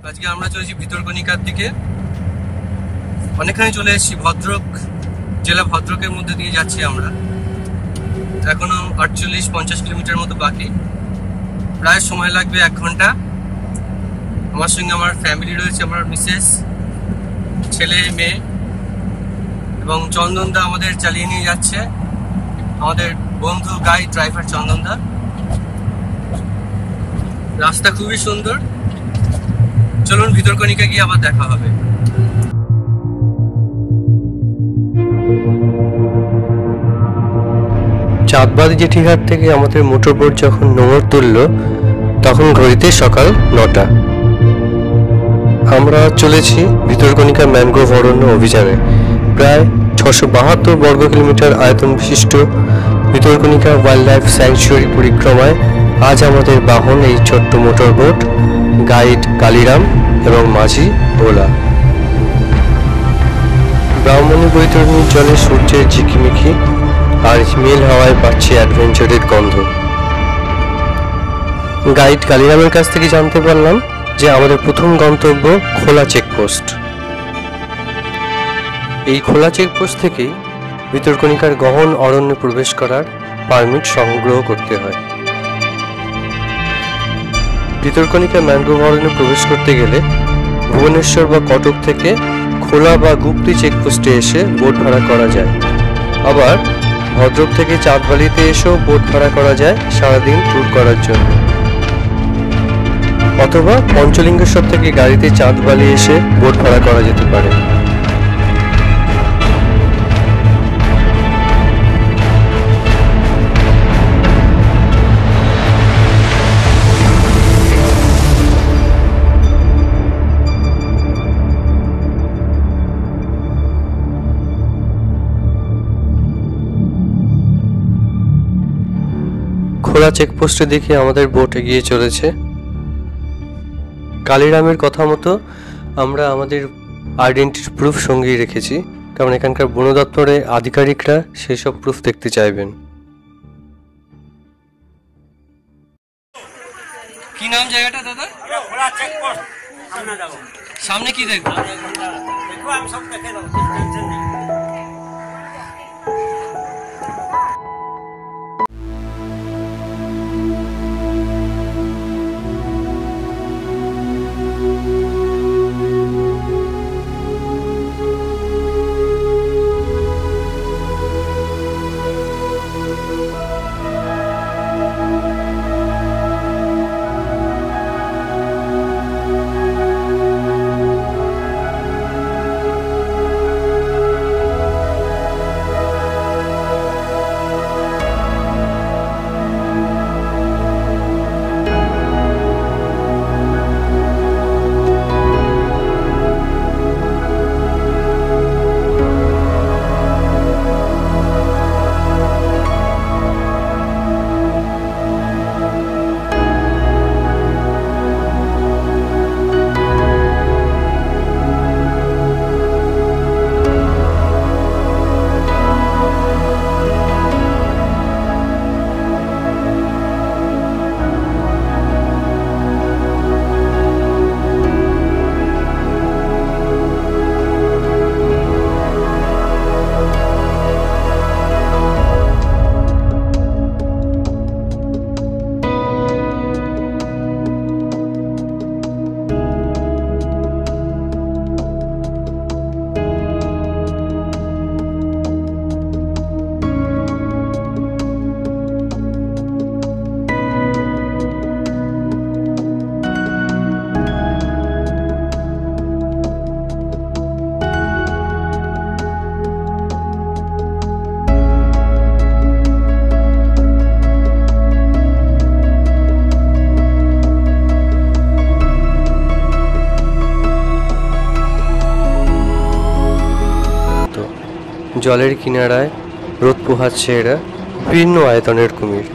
আজকে আমরা চলেছি ভিতরকণিকার দিকে। অনেকখানি চলে এসেছি, ভদ্রক জেলা ভদ্রকের মধ্যে দিয়ে যাচ্ছি আমরা। এখনো 48-50 কিলোমিটার মতো বাকি, প্রায় সময় লাগবে 1 ঘন্টা। আমার সঙ্গে আমার ফ্যামিলি রয়েছে, আমার মিসেস, ছেলে, মেয়ে এবং চন্দনদা আমাদের চালিয়ে নিয়ে যাচ্ছে, আমাদের বন্ধু গাইড ড্রাইভার চন্দনদা। রাস্তা খুবই সুন্দর। চলুন ভিতরকণিকা গিয়ে আবার দেখা হবে। চাঁদবাড়ি জেঠিঘাট থেকে আমাদের মোটরবোট যখন নোঙর তুলল তখন ঘড়িতে সকাল 9টা। আমরা চলেছি ভিতরকণিকা ম্যানগ্রোভ অরণ্য অভিযানে। প্রায় 672 বর্গ কিলোমিটার আয়তন বিশিষ্ট ভিতরকণিকা ওয়াইল্ড লাইফ স্যাংচুয়ারি পরিক্রমায় আজ আমাদের বাহন এই ছোট্ট মোটরবোট, গাইড কালিরাম এবং মাঝি ভোলা। ব্রাহ্মণী বৈতরণীর জলে সূর্যের ঝিকিমিকি আর হিমেল হাওয়ায় পাচ্ছি অ্যাডভেঞ্চারের গন্ধ। গাইড কালিরামের কাছ থেকে জানতে পারলাম যে আমাদের প্রথম গন্তব্য খোলা চেকপোস্ট। এই খোলা চেকপোস্ট থেকেই ভিতরকণিকার গহন অরণ্যে প্রবেশ করার পারমিট সংগ্রহ করতে হয়। ভিতরকণিকা ম্যানগ্রোভ অরণ্যে প্রবেশ করতে গেলে ভুবনেশ্বর বা কটক থেকে খোলা বা গুপ্তি চেকপোস্টে এসে বোট ভাড়া করা যায়। আবার ভদ্রক থেকে চাঁদবালিতে এসেও বোট ভাড়া করা যায় সারাদিন ট্যুর করার জন্য। অথবা পঞ্চলিঙ্গেশ্বর থেকে গাড়িতে চাঁদবালি এসে বোট ভাড়া করা যেতে পারে। খোলা চেকপোস্টে দেখে আমাদের বোট এগিয়ে চলেছে। কালিরামের কথা মতো আমরা আমাদের আইডেন্টিটি প্রুফ সঙ্গেই রেখেছি, কারণ এখানকার বন দপ্তরের আধিকারিকরা সেই সব প্রুফ দেখতে চাইবেন। কি নাম জায়গাটা দাদা? খোলা চেকপোস্ট। সামনে যাবো। সামনে কি দেখবো? দেখো আমি সব দেখে দেবো, টেনশন নেই। জলের কিনারায় রোদ পোহাচ্ছে এরা, বিভিন্ন আয়তনের কুমির।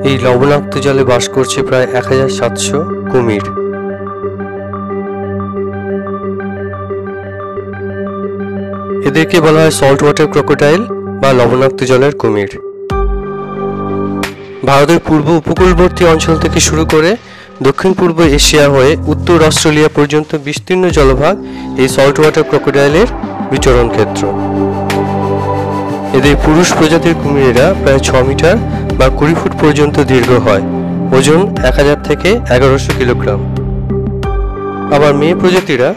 এই লবণাক্ত জলে বাস করছে প্রায় 1700 কুমির। এদেরকে বলা হয় সল্ট ওয়াটার ক্রোকোডাইল বা লবণাক্ত জলের কুমির। ভারতের পূর্ব উপকূলবর্তী অঞ্চল থেকে শুরু করে দক্ষিণ পূর্ব এশিয়া হয়ে উত্তর অস্ট্রেলিয়া পর্যন্ত বিস্তীর্ণ জলভাগ এই সল্ট ওয়াটার ক্রোকোডাইলের বিচরণ ক্ষেত্র। এদের পুরুষ প্রজাতির কুমিরেরা প্রায় 6 মিটার বা 20 ফুট পর্যন্ত দীর্ঘ হয়, ওজন 1000 থেকে 1100 কিলোগ্রাম। আবার মেয়ে প্রজাতিরা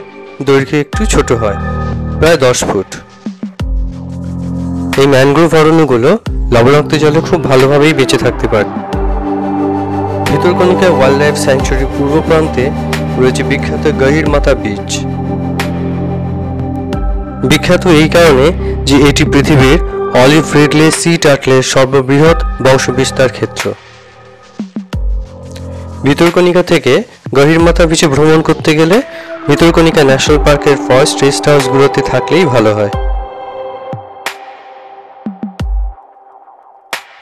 দৈর্ঘ্যে একটু ছোট হয়, প্রায় 10 ফুট। এই ম্যানগ্রোভ অরণ্যগুলো লবণাক্ত জলে খুব ভালোভাবেই বেঁচে থাকতে পারে। ভিতরকণিকা ওয়াইল্ড লাইফ স্যাংচুয়ারির পূর্ব প্রান্তে রয়েছে বিখ্যাত গহিরমাথা বিচ। বিখ্যাত এই কারণে যে এটি পৃথিবীর অলিভ রিডলে সি টার্টলের সর্ববৃহৎ বংশবিস্তার ক্ষেত্র। ভিতরকণিকা থেকে গহিরমাথা বিচে ভ্রমণ করতে গেলে ভিতরকণিকা ন্যাশনাল পার্কের ফরেস্ট রেস্ট হাউসগুলোতে থাকলেই ভালো হয়।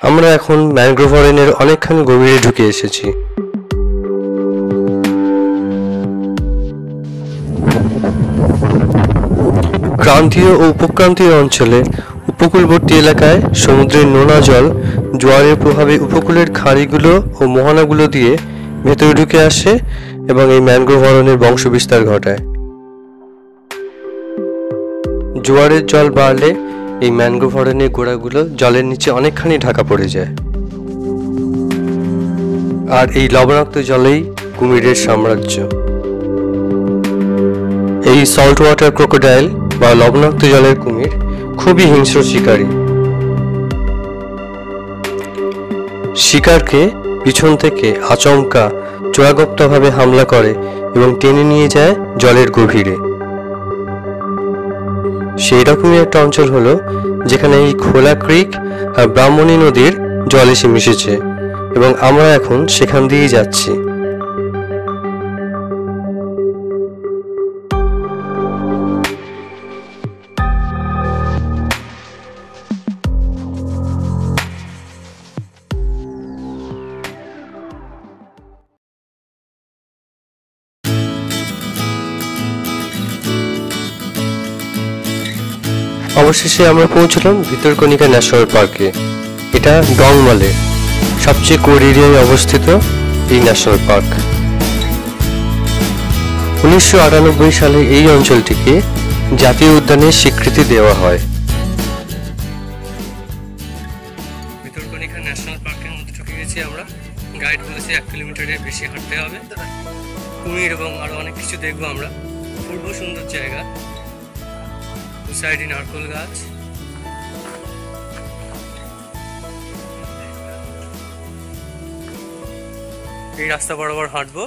আমরা এখন ম্যানগ্রোভ অরণ্যের অনেকখানি গভীরে ঢুকে এসেছি। ক্রান্তীয় ও উপক্রান্তীয় অঞ্চলে উপকূলবর্তী এলাকায় সমুদ্রের নোনা জল জোয়ারের প্রভাবে উপকূলের খাড়িগুলো ও মোহনাগুলো দিয়ে ভেতরে ঢুকে আসে এবং এই ম্যানগ্রোভ অরণ্যের বংশবিস্তার ঘটায়। জোয়ারের জল বাড়লে এই ম্যানগ্রোভ অরণ্যের গোড়াগুলো জলের নিচে অনেকখানি ঢাকা পড়ে যায়, আর এই লবণাক্ত জলেই কুমিরের সাম্রাজ্য। এই সল্ট ওয়াটার ক্রোকোডাইল বা লবণাক্ত জলের কুমির খুবই হিংস্র শিকারী। শিকারকে পিছন থেকে আচমকা চোরাগোপ্তভাবে হামলা করে এবং টেনে নিয়ে যায় জলের গভীরে। সেই রকমই একটা অঞ্চল হলো যেখানে এই খোলা ক্রিক আর ব্রাহ্মণী নদীর জল এসে মিশেছে এবং আমরা এখন সেখান দিয়েই যাচ্ছি। অবশেষে আমরা পৌঁছলাম ভিতরকণিকা ন্যাশনাল পার্কে। এটা ডংমালে সবচেয়ে কোর এরিয়ায় অবস্থিত এই ন্যাশনাল পার্ক। 1998 সালে এই অঞ্চলটিকে জাতীয় উদ্যানের স্বীকৃতি দেওয়া হয়। ভিতরকণিকা ন্যাশনাল পার্কের মধ্যে ঢুকে গেছি আমরা। গাইড বলেছে 1 কিলোমিটারের বেশি হাঁটতে হবে। কুমির এবং আরো অনেক কিছু দেখবো আমরা। খুব সুন্দর জায়গা, সাইডে নারকেল গাছ। এই রাস্তা বরাবর হাঁটবো,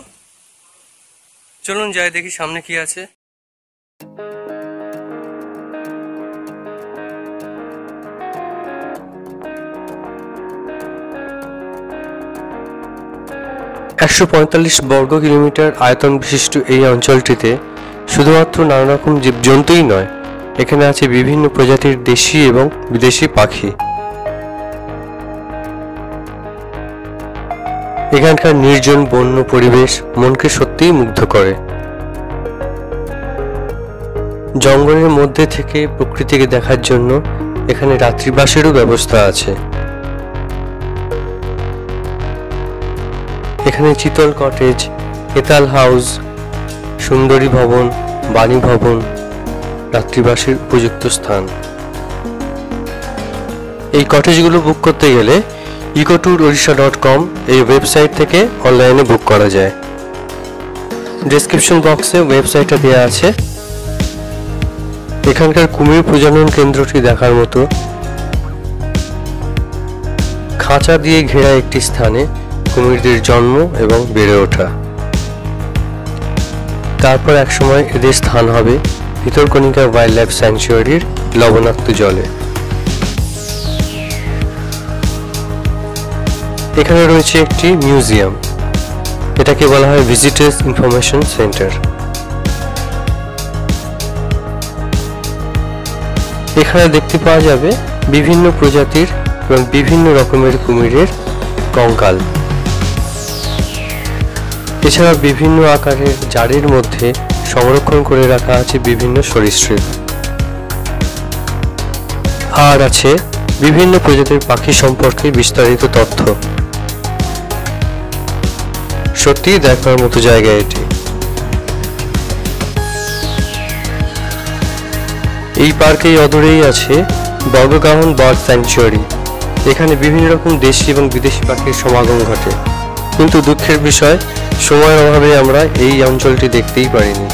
চলুন যাই দেখি সামনে কি আছে। 145 বর্গ কিলোমিটার আয়তন বিশিষ্ট এই অঞ্চলটিতে শুধুমাত্র নানা রকম জীবজন্তুই নয়, এখানে আছে বিভিন্ন প্রজাতির দেশি এবং বিদেশি পাখি। এখানকার নির্জন বন্য পরিবেশ মনকে সত্যিই মুগ্ধ করে। জঙ্গলের মধ্যে থেকে প্রকৃতিকে দেখার জন্য এখানে রাত্রিবাসেরও ব্যবস্থা আছে। এখানে চিতল কটেজ, হেতাল হাউস, সুন্দরী ভবন, বাণী ভবন রাত্রিবাসের উপযুক্ত স্থান। এই কটেজগুলো বুক করতে গেলে ecotourorissa.com এই ওয়েবসাইট থেকে অনলাইনে বুক করা যায়। ডেসক্রিপশন বক্সে ওয়েবসাইটটা দেওয়া আছে। এখানকার কুমির প্রজনন কেন্দ্রটি দেখার মতো। খাঁচা দিয়ে ঘেরা একটি স্থানে কুমিরদের জন্ম এবং বেড়ে ওঠা। তারপর একসময় এদের স্থান হবে ভিতরকণিকা ওয়াইল্ড লাইফ স্যাংচুয়ারির লবণাক্ত জলে। এখানে রয়েছে একটি মিউজিয়াম, এটাকে বলা হয় ভিজিটার্স ইনফরমেশন সেন্টার। এখানে দেখতে পাওয়া যাবে বিভিন্ন প্রজাতির এবং বিভিন্ন রকমের কুমিরের কঙ্কাল। এছাড়া বিভিন্ন আকারের জারের মধ্যে সংরক্ষণ করে রাখা আছে বিভিন্ন সরীসৃপ। আর আছে বিভিন্ন প্রজাতির পাখি সম্পর্কে বিস্তারিত তথ্য। সত্যিই দেখার মতো জায়গা এটি। এই পার্কের অদূরেই আছে বগগাহন বার্ড স্যাংচুয়ারি। এখানে বিভিন্ন রকম দেশি এবং বিদেশি পাখির সমাগম ঘটে, কিন্তু দুঃখের বিষয় সময়ের অভাবে আমরা এই অঞ্চলটি দেখতেই পারিনি।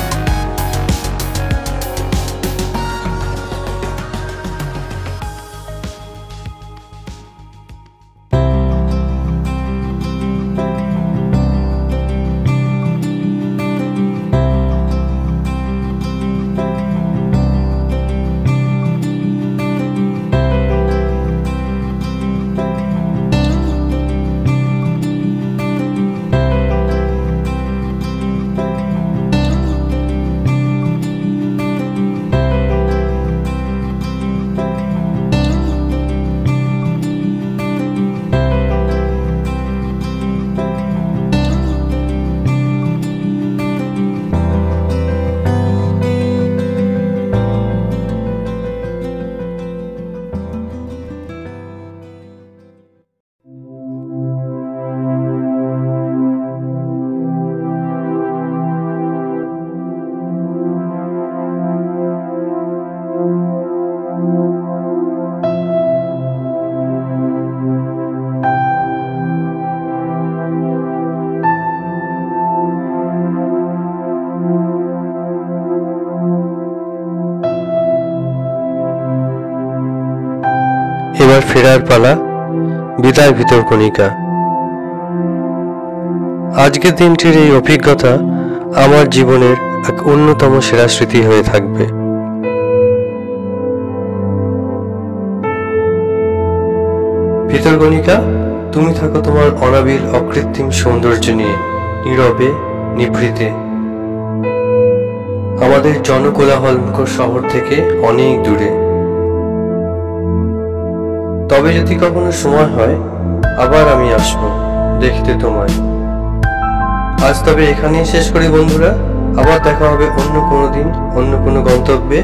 এবার ফেরার পালা, বিদায় ভিতরকণিকা। আজকের দিনটির এই অভিজ্ঞতা আমার জীবনের এক অন্যতম সেরা স্মৃতি হয়ে থাকবে। ভিতরকণিকা, তুমি থাকো তোমার অনাবিল অকৃত্রিম সৌন্দর্য নিয়ে, নীরবে নিভৃতে, আমাদের জনকোলাহলমুখর শহর থেকে অনেক দূরে। তবে যদি কখনো সময় হয় আবার আমি আসবো দেখতে তোমায়। আজ তবে এখানেই শেষ করি বন্ধুরা, আবার দেখা হবে অন্য কোনো দিন অন্য কোনো গন্তব্যে।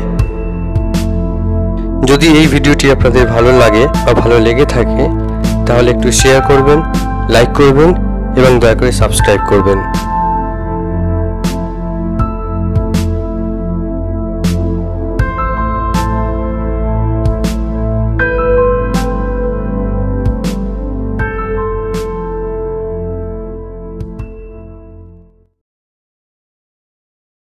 যদি এই ভিডিওটি আপনাদের ভালো লাগে বা ভালো লেগে থাকে তাহলে একটু শেয়ার করবেন, লাইক করবেন এবং দয়া করে সাবস্ক্রাইব করবেন।